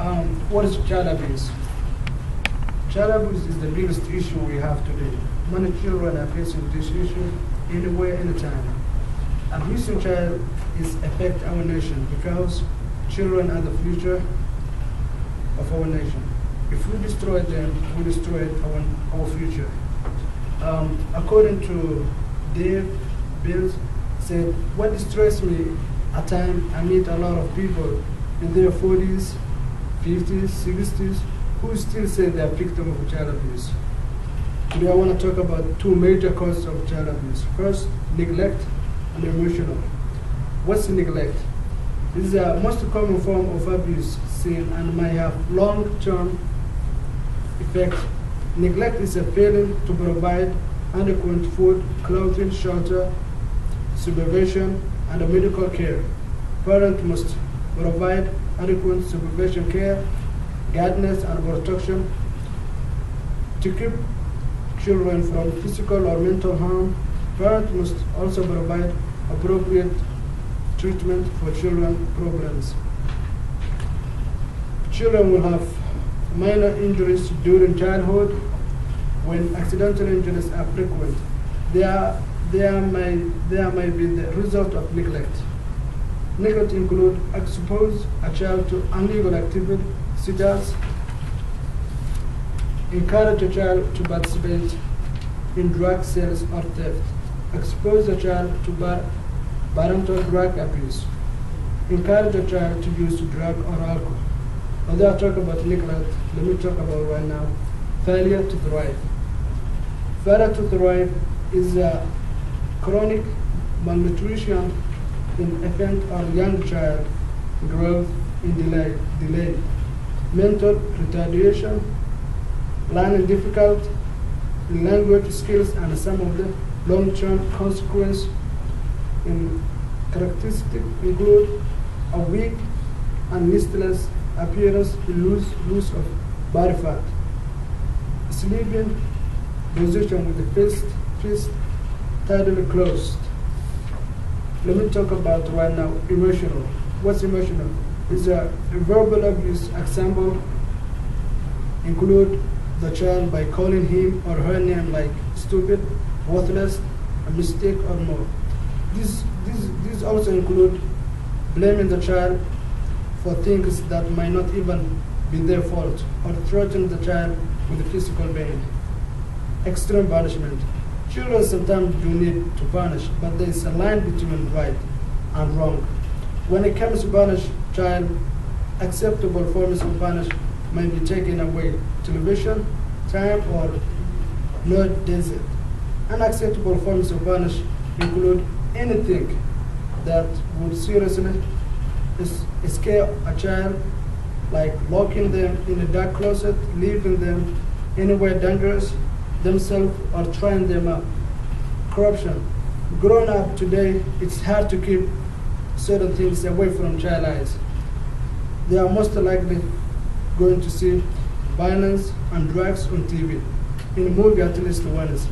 What is child abuse? Child abuse is the biggest issue we have today. Many children are facing this issue anywhere, anytime. Abusing child is affect our nation because children are the future of our nation. If we destroy them, we destroy our future. According to Dave Bills, said, what distresses me at times, I meet a lot of people in their 40s, 50s, 60s, who still say they are victims of child abuse. Today I want to talk about two major causes of child abuse. First, neglect and emotional. What's neglect? This is the most common form of abuse seen and may have long-term effect. Neglect is a failing to provide adequate food, clothing, shelter, supervision, and medical care. Parents must provide adequate supervision care, guidance, and protection to keep children from physical or mental harm. Parents must also provide appropriate treatment for children problems. Children will have minor injuries during childhood when accidental injuries are frequent. There may be the result of neglect. Neglect include expose a child to illegal activity such as encourage a child to participate in drug sales or theft, expose a child to parental drug abuse, encourage a child to use drug or alcohol. Although I talk about neglect, let me talk about right now failure to thrive. Failure to thrive is a chronic malnutrition in infant or young child, growth in delay, mental retardation, learning difficulty, language skills, and some of the long-term consequences in characteristics include a weak and listless appearance, loss of body fat, sleeping position with the fist tightly closed. Let me talk about right now emotional. What's emotional? Is a verbal abuse example include the child by calling him or her name like stupid, worthless, a mistake, or more. These also include blaming the child for things that might not even be their fault, or threatening the child with physical pain. Extreme punishment. Children sometimes do need to punish, but there is a line between right and wrong. When it comes to punish child, acceptable forms of punish may be taken away: television, time, or no desert. Unacceptable forms of punish include anything that would seriously scare a child, like locking them in a dark closet, leaving them anywhere dangerous, themselves, or trying them up. Corruption. Growing up today, it's hard to keep certain things away from child eyes. They are most likely going to see violence and drugs on TV, in a movie at least once.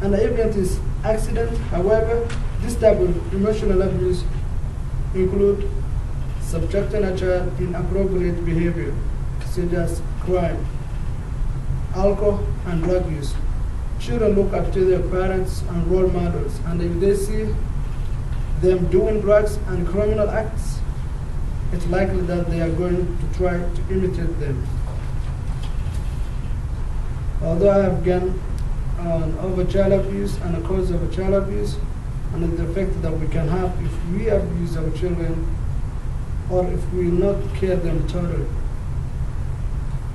And the event is accident. However, this type of emotional abuse include subjecting a child to inappropriate behavior, such as crime, alcohol, and drug use. Children look up to their parents and role models, and if they see them doing drugs and criminal acts, it's likely that they are going to try to imitate them. Although I have gone over child abuse and the cause of child abuse and the effect that we can have if we abuse our children or if we not care them totally.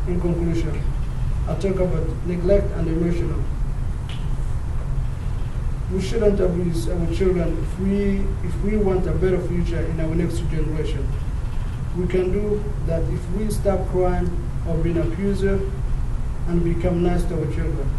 In conclusion, I'll talk about neglect and emotional. We shouldn't abuse our children if we want a better future in our next generation. We can do that if we stop crying or being abuser and become nice to our children.